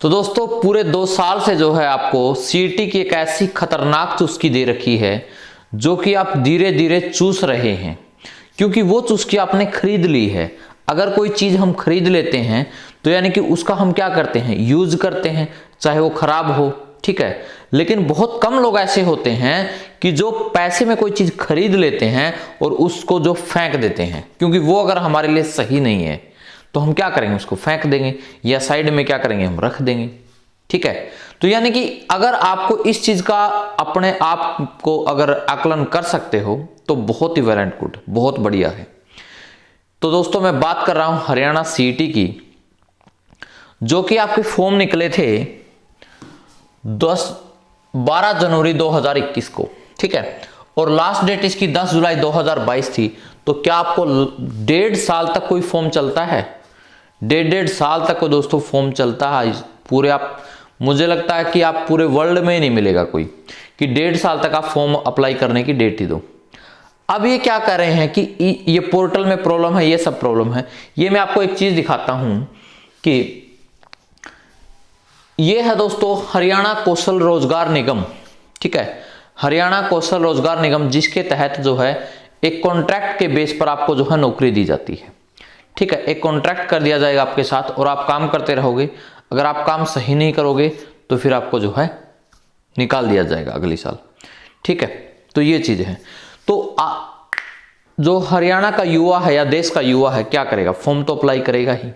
तो दोस्तों पूरे 2 साल से जो है आपको सीईटी की एक ऐसी खतरनाक चुस्की दे रखी है जो कि आप धीरे धीरे चूस रहे हैं, क्योंकि वो चुस्की आपने खरीद ली है। अगर कोई चीज हम खरीद लेते हैं तो यानी कि उसका हम क्या करते हैं, यूज करते हैं, चाहे वो खराब हो, ठीक है। लेकिन बहुत कम लोग ऐसे होते हैं कि जो पैसे में कोई चीज खरीद लेते हैं और उसको जो फेंक देते हैं, क्योंकि वो अगर हमारे लिए सही नहीं है तो हम क्या करेंगे, उसको फेंक देंगे या साइड में क्या करेंगे, हम रख देंगे, ठीक है। तो यानी कि अगर आपको इस चीज का अपने आप को अगर आकलन कर सकते हो तो बहुत ही वेल एंड गुड, बहुत बढ़िया है। तो दोस्तों मैं बात कर रहा हूं हरियाणा सीईटी की, जो कि आपके फॉर्म निकले थे 12 जनवरी 2021 को, ठीक है, और लास्ट डेट इसकी 10 जुलाई 2022 थी। तो क्या आपको 1.5 साल तक कोई फॉर्म चलता है? 1.5 साल तक को दोस्तों फॉर्म चलता है पूरे। आप, मुझे लगता है कि आप पूरे वर्ल्ड में ही नहीं मिलेगा कोई कि 1.5 साल तक आप फॉर्म अप्लाई करने की डेट ही दो। अब ये क्या कर रहे हैं कि ये पोर्टल में प्रॉब्लम है, ये सब प्रॉब्लम है। ये मैं आपको एक चीज दिखाता हूं कि ये है दोस्तों हरियाणा कौशल रोजगार निगम, ठीक है, हरियाणा कौशल रोजगार निगम, जिसके तहत जो है एक कॉन्ट्रैक्ट के बेस पर आपको जो है नौकरी दी जाती है, ठीक है। एक कॉन्ट्रैक्ट कर दिया जाएगा आपके साथ और आप काम करते रहोगे। अगर आप काम सही नहीं करोगे तो फिर आपको जो है निकाल दिया जाएगा अगले साल, ठीक है। तो ये चीज है। तो जो हरियाणा का युवा है या देश का युवा है क्या करेगा, फॉर्म तो अप्लाई करेगा ही,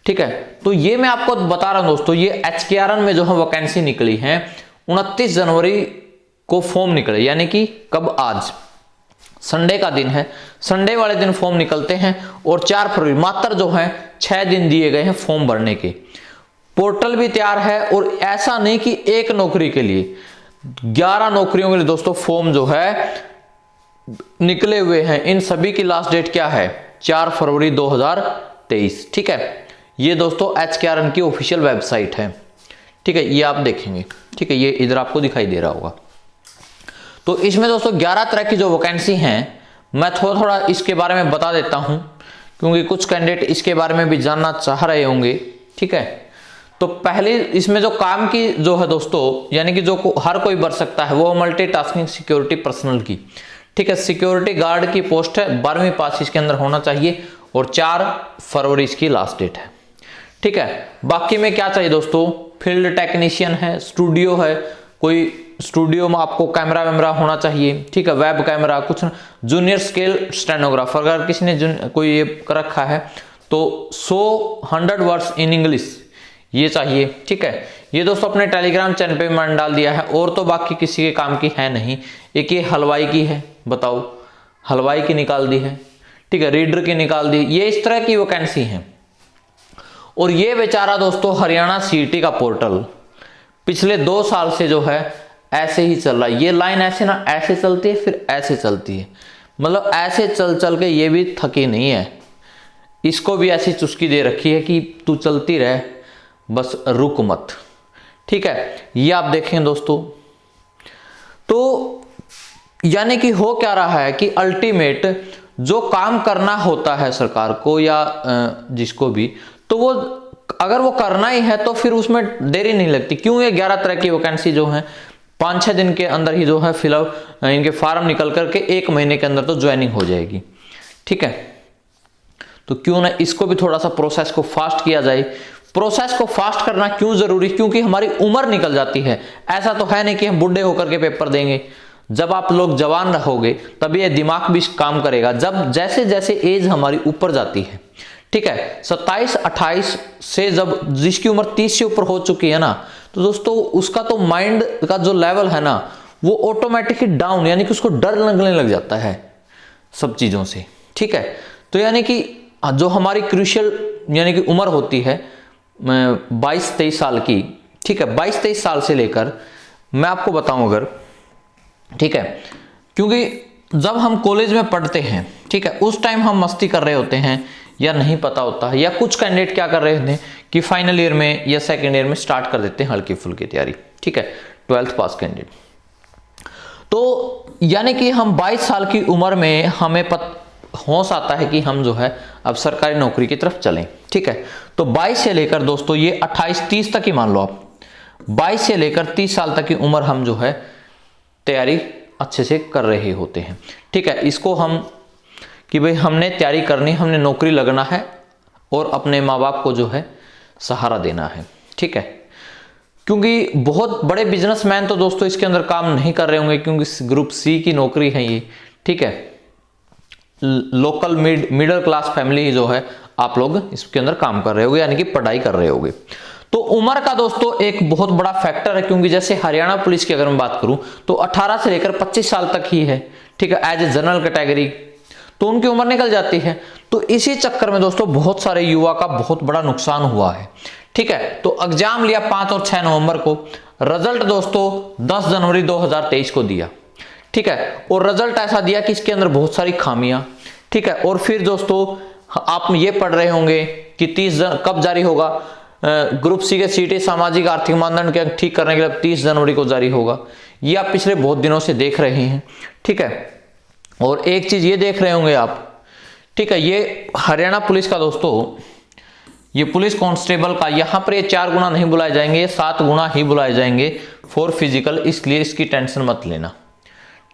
ठीक है। तो ये मैं आपको बता रहा हूं दोस्तों, ये HKRN में जो है वैकेंसी निकली है 29 जनवरी को फॉर्म निकले, यानी कि कब, आज संडे का दिन है, संडे वाले दिन फॉर्म निकलते हैं और 4 फरवरी मात्र जो है 6 दिन दिए गए हैं फॉर्म भरने के। पोर्टल भी तैयार है और ऐसा नहीं कि एक नौकरी के लिए, 11 नौकरियों के लिए दोस्तों फॉर्म जो है निकले हुए हैं। इन सभी की लास्ट डेट क्या है, 4 फरवरी 2023, ठीक है। ये दोस्तों HKRN की ऑफिशियल वेबसाइट है, ठीक है, ये आप देखेंगे, ठीक है, ये इधर आपको दिखाई दे रहा होगा। तो इसमें दोस्तों 11 तरह की जो वैकेंसी हैं, मैं थोड़ा थोड़ा इसके बारे में बता देता हूं, क्योंकि कुछ कैंडिडेट इसके बारे में भी जानना चाह रहे होंगे, ठीक है। तो पहले इसमें जो काम की जो है दोस्तों, यानी कि जो हर कोई भर सकता है, वो मल्टीटास्किंग सिक्योरिटी पर्सनल की, ठीक है, सिक्योरिटी गार्ड की पोस्ट है, 12वीं पास इसके अंदर होना चाहिए और 4 फरवरी इसकी लास्ट डेट है, ठीक है। बाकी में क्या चाहिए दोस्तों, फील्ड टेक्नीशियन है, स्टूडियो है, कोई स्टूडियो में आपको कैमरा वैमरा होना चाहिए, ठीक है, वेब कैमरा, कुछ जूनियर स्केल स्टेनोग्राफर, अगर किसी ने कोई ये कर रखा है तो 100 वर्ड्स इन इंग्लिश ये चाहिए, ठीक है। ये दोस्तों अपने टेलीग्राम चैनल पे मैंने डाल दिया है, और तो बाकी किसी के काम की है नहीं। एक ये हलवाई की है, बताओ, हलवाई की निकाल दी है, ठीक है, रीडर की निकाल दी, ये इस तरह की वैकेंसी है। और ये बेचारा दोस्तों हरियाणा सीईटी का पोर्टल पिछले 2 साल से जो है ऐसे ही चल रहा है। ये लाइन ऐसे ना ऐसे चलती है, फिर ऐसे चलती है, मतलब ऐसे चल चल के ये भी थकी नहीं है, इसको भी ऐसी चुस्की दे रखी है कि तू चलती रहे, बस रुक मत, ठीक है। ये आप देखें दोस्तों, तो यानी कि हो क्या रहा है कि अल्टीमेट जो काम करना होता है सरकार को या जिसको भी, तो वो अगर वो करना ही है तो फिर उसमें देरी नहीं लगती। क्यों, ये 11 तरह की वैकेंसी जो है 5-6 दिन के अंदर ही जो है फिलअप इनके फॉर्म निकल करके 1 महीने के अंदर तो ज्वाइनिंग हो जाएगी, ठीक है। तो क्यों ना इसको भी थोड़ा सा प्रोसेस को फास्ट किया जाए। प्रोसेस को फास्ट करना क्यों जरूरी, क्योंकि हमारी उम्र निकल जाती है। ऐसा तो है नहीं कि हम बुढ़े होकर के पेपर देंगे। जब आप लोग जवान रहोगे तब ये दिमाग भी काम करेगा, जब जैसे जैसे एज हमारी ऊपर जाती है, ठीक है, 27-28 से जब जिसकी उम्र 30 से ऊपर हो चुकी है ना, तो दोस्तों उसका तो माइंड का जो लेवल है ना वो ऑटोमेटिकली डाउन, यानी कि उसको डर लगने लग जाता है सब चीजों से, ठीक है। तो यानी कि जो हमारी क्रूशियल यानी कि उम्र होती है 22-23 साल की, ठीक है, 22-23 साल से लेकर मैं आपको बताऊं अगर, ठीक है, क्योंकि जब हम कॉलेज में पढ़ते हैं, ठीक है, उस टाइम हम मस्ती कर रहे होते हैं या नहीं पता होता है, या कुछ कैंडिडेट क्या कर रहे थे कि फाइनल ईयर में या सेकेंड ईयर में स्टार्ट कर देते हैं हल्की फुल्की तैयारी, ठीक है, 12th पास कैंडिडेट। तो यानी कि हम 22 साल की उम्र में हमें होश आता है कि हम जो है अब सरकारी नौकरी की तरफ चलें। ठीक है, तो 22 से लेकर दोस्तों ये 28-30 तक ही मान लो आप, 22 से लेकर 30 साल तक की उम्र हम जो है तैयारी अच्छे से कर रहे होते हैं। ठीक है, इसको हम कि भाई हमने तैयारी करनी, हमने नौकरी लगना है और अपने माँ बाप को जो है सहारा देना है। ठीक है, क्योंकि बहुत बड़े बिजनेसमैन तो दोस्तों इसके अंदर काम नहीं कर रहे होंगे, क्योंकि ग्रुप सी की नौकरी है ये। ठीक है, लोकल मिडिल क्लास फैमिली जो है आप लोग इसके अंदर काम कर रहे होगे, यानी कि पढ़ाई कर रहे होगे। तो उम्र का दोस्तों एक बहुत बड़ा फैक्टर है, क्योंकि जैसे हरियाणा पुलिस की अगर मैं बात करूं तो 18 से लेकर 25 साल तक ही है। ठीक है, एज ए जनरल कैटेगरी तो उनकी उम्र निकल जाती है। तो इसी चक्कर में दोस्तों बहुत सारे युवा का बहुत बड़ा नुकसान हुआ है। ठीक है, तो एग्जाम लिया 5 और 6 नवंबर को, रिजल्ट दोस्तों 10 जनवरी 2023 को दिया। ठीक है, और रिजल्ट ऐसा दिया कि इसके अंदर बहुत सारी खामियां। ठीक है, और फिर दोस्तों आप ये पढ़ रहे होंगे कि 30 कब जारी होगा, ग्रुप सी के सीटी सामाजिक आर्थिक मानदंड के अंक ठीक करने के लिए 30 जनवरी को जारी होगा। ये आप पिछले बहुत दिनों से देख रहे हैं। ठीक है, और एक चीज ये देख रहे होंगे आप, ठीक है, ये हरियाणा पुलिस का दोस्तों, ये पुलिस कांस्टेबल का यहां पर ये 4 गुना नहीं बुलाए जाएंगे, ये 7 गुना ही बुलाए जाएंगे फॉर फिजिकल, इसलिए इसकी टेंशन मत लेना।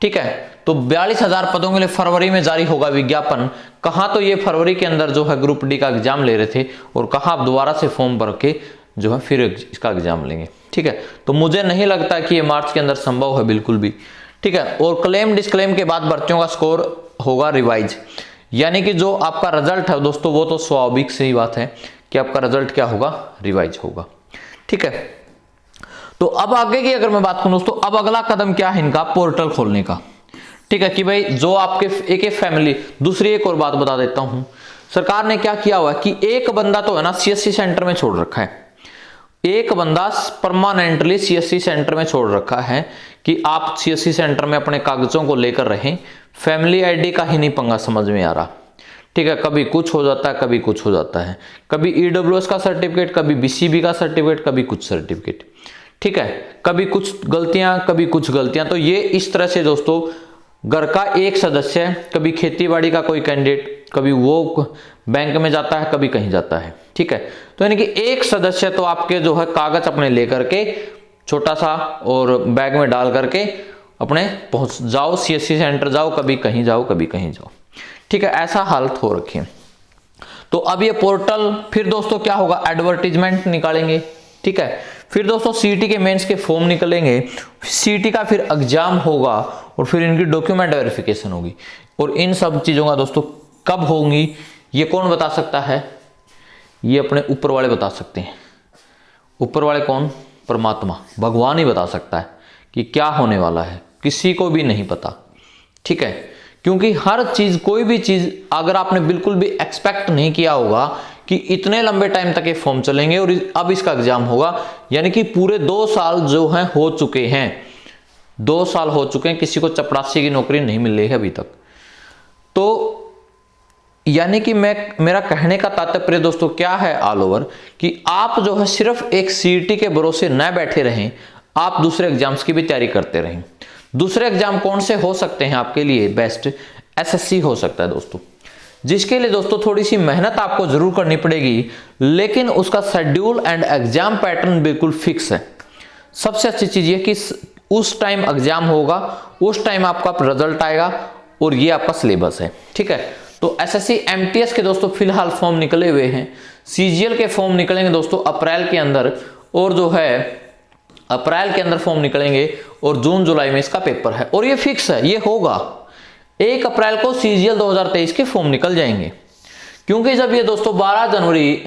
ठीक है, तो 42,000 पदों के लिए फरवरी में जारी होगा विज्ञापन। कहां तो ये फरवरी के अंदर जो है ग्रुप डी का एग्जाम ले रहे थे, और कहां आप दोबारा से फॉर्म भर के जो है फिर इसका एग्जाम लेंगे। ठीक है, तो मुझे नहीं लगता कि ये मार्च के अंदर संभव है बिल्कुल भी। ठीक है, और क्लेम डिस्क्लेम के बाद भर्तियों का स्कोर होगा रिवाइज, यानी कि जो आपका रिजल्ट है दोस्तों वो तो स्वाभाविक सी बात है कि आपका रिजल्ट क्या होगा, रिवाइज होगा। ठीक है, तो अब आगे की अगर मैं बात करूं दोस्तों, अब अगला कदम क्या है इनका, पोर्टल खोलने का। ठीक है, कि भाई जो आपके एक फैमिली, दूसरी एक और बात बता देता हूं, सरकार ने क्या किया हुआ कि एक बंदा तो है ना CSC सेंटर में छोड़ रखा है, एक बंदा परमानेंटली CSC सेंटर में छोड़ रखा है कि आप CSC सेंटर में अपने कागजों को लेकर रहें, फैमिली ID का ही नहीं पंगा समझ में आ रहा। ठीक है, कभी कुछ हो जाता है, कभी कुछ हो जाता है, कभी EWS का सर्टिफिकेट, कभी BCB का सर्टिफिकेट, कभी कुछ सर्टिफिकेट। ठीक है, कभी कुछ गलतियां, कभी कुछ गलतियां। तो ये इस तरह से दोस्तों घर का एक सदस्य, कभी खेतीबाड़ी का कोई कैंडिडेट, कभी वो बैंक में जाता है, कभी कहीं जाता है। ठीक है, तो यानी कि एक सदस्य तो आपके जो है कागज अपने लेकर के छोटा सा और बैग में डाल करके अपने पहुंच जाओ, CSC सेंटर जाओ, कभी कहीं जाओ, कभी कहीं जाओ। ठीक है, ऐसा हालत हो रखी है। तो अब ये पोर्टल, फिर दोस्तों क्या होगा, एडवर्टीजमेंट निकालेंगे। ठीक है, फिर दोस्तों CET के मेंस के फॉर्म निकलेंगे, CET का फिर एग्जाम होगा, और फिर इनकी डॉक्यूमेंट वेरिफिकेशन होगी। और इन सब चीजों का दोस्तों कब होंगी ये कौन बता सकता है, ये अपने ऊपर वाले बता सकते हैं। ऊपर वाले कौन, परमात्मा, भगवान ही बता सकता है कि क्या होने वाला है, किसी को भी नहीं पता। ठीक है, क्योंकि हर चीज, कोई भी चीज अगर आपने बिल्कुल भी एक्सपेक्ट नहीं किया होगा कि इतने लंबे टाइम तक ये फॉर्म चलेंगे और अब इसका एग्जाम होगा, यानी कि पूरे 2 साल जो हैं हो चुके हैं, 2 साल हो चुके हैं, किसी को चपरासी की नौकरी नहीं मिल रही है अभी तक। तो यानी कि मेरा कहने का तात्पर्य दोस्तों क्या है ऑल ओवर, कि आप जो है सिर्फ एक CET के भरोसे न बैठे रहें, आप दूसरे एग्जाम्स की भी तैयारी करते रहें। दूसरे एग्जाम कौन से हो सकते हैं आपके लिए बेस्ट, SSC हो सकता है दोस्तों, जिसके लिए दोस्तों थोड़ी सी मेहनत आपको जरूर करनी पड़ेगी, लेकिन उसका शेड्यूल एंड एग्जाम पैटर्न बिल्कुल फिक्स है। सबसे अच्छी चीज ये कि उस टाइम एग्जाम होगा, उस टाइम आपका रिजल्ट आएगा, और ये आपका सिलेबस है। ठीक है, तो SSC MTS के दोस्तों फिलहाल फॉर्म निकले हुए हैं, CGL के फॉर्म निकलेंगे दोस्तों अप्रैल के अंदर, और जो है अप्रैल के अंदर फॉर्म निकलेंगे, और जून जुलाई में इसका पेपर है, और ये फिक्स है, ये होगा 1 अप्रैल को CGL 2023 के फॉर्म निकल जाएंगे। क्योंकि जब ये दोस्तों 12 जनवरी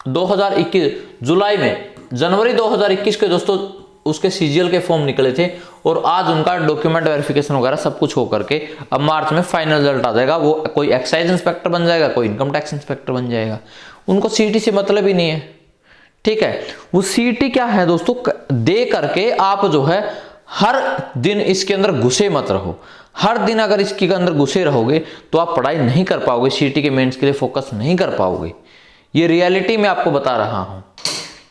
2021 जुलाई में, जनवरी 2021 के दोस्तों उसके CGL के फॉर्म निकले थे, और आज उनका डॉक्यूमेंट वेरिफिकेशन वगैरह सब कुछ हो करके अब मार्च में फाइनल रिजल्ट आ जाएगा। वो कोई एक्साइज इंस्पेक्टर बन जाएगा, कोई इनकम टैक्स इंस्पेक्टर बन जाएगा, उनको CET से मतलब ही नहीं है। ठीक है, वो CET क्या है दोस्तों, दे करके आप जो है हर दिन इसके अंदर घुसे मत रहो। हर दिन अगर इसके अंदर घुसे रहोगे तो आप पढ़ाई नहीं कर पाओगे, CET के मेंस के लिए फोकस नहीं कर पाओगे। ये रियलिटी में आपको बता रहा हूं।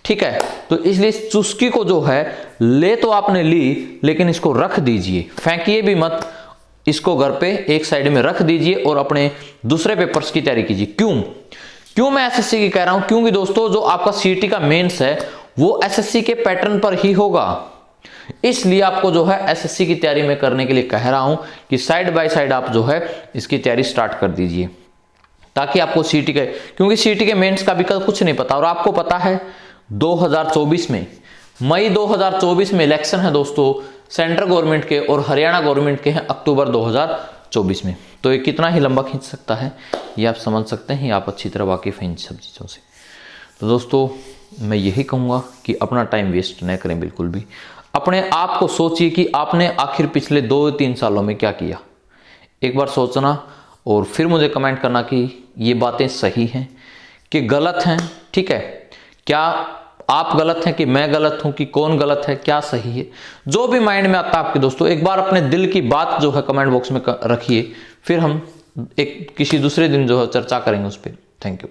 ठीक है, तो इसलिए चुस्की को जो है ले तो आपने ली, लेकिन इसको रख दीजिए, फेंकिए भी मत। इसको घर पे एक साइड में रख दीजिए और अपने दूसरे पेपर्स की तैयारी कीजिए। क्यों मैं एसएससी की कह रहा हूं? क्योंकि दोस्तों जो आपका सीईटी का मेंस है वो एसएससी के पैटर्न पर ही होगा, इसलिए आपको जो है एसएससी की तैयारी में करने के लिए कह रहा हूं कि साइड बाय साइड आप जो है इसकी तैयारी स्टार्ट कर दीजिए, ताकि आपको सीईटी के, क्योंकि सीईटी के मेंस का भी कल कुछ नहीं पता। और आपको पता है 2024 में, मई 2024 में इलेक्शन है दोस्तों, सेंट्रल गवर्नमेंट के और हरियाणा गवर्नमेंट के हैं अक्टूबर 2024 में। तो ये कितना ही लंबा खींच सकता है ये आप समझ सकते हैं, आप अच्छी तरह वाकिफ हैं इन सब चीज़ों से। तो दोस्तों मैं यही कहूँगा कि अपना टाइम वेस्ट न करें बिल्कुल भी। अपने आप को सोचिए कि आपने आखिर पिछले 2-3 सालों में क्या किया, एक बार सोचना और फिर मुझे कमेंट करना कि ये बातें सही हैं कि गलत हैं। ठीक है, क्या आप गलत हैं कि मैं गलत हूं, कि कौन गलत है, क्या सही है, जो भी माइंड में आता है आपके दोस्तों, एक बार अपने दिल की बात जो है कमेंट बॉक्स में रखिए, फिर हम एक किसी दूसरे दिन जो है चर्चा करेंगे उस पर। Thank you.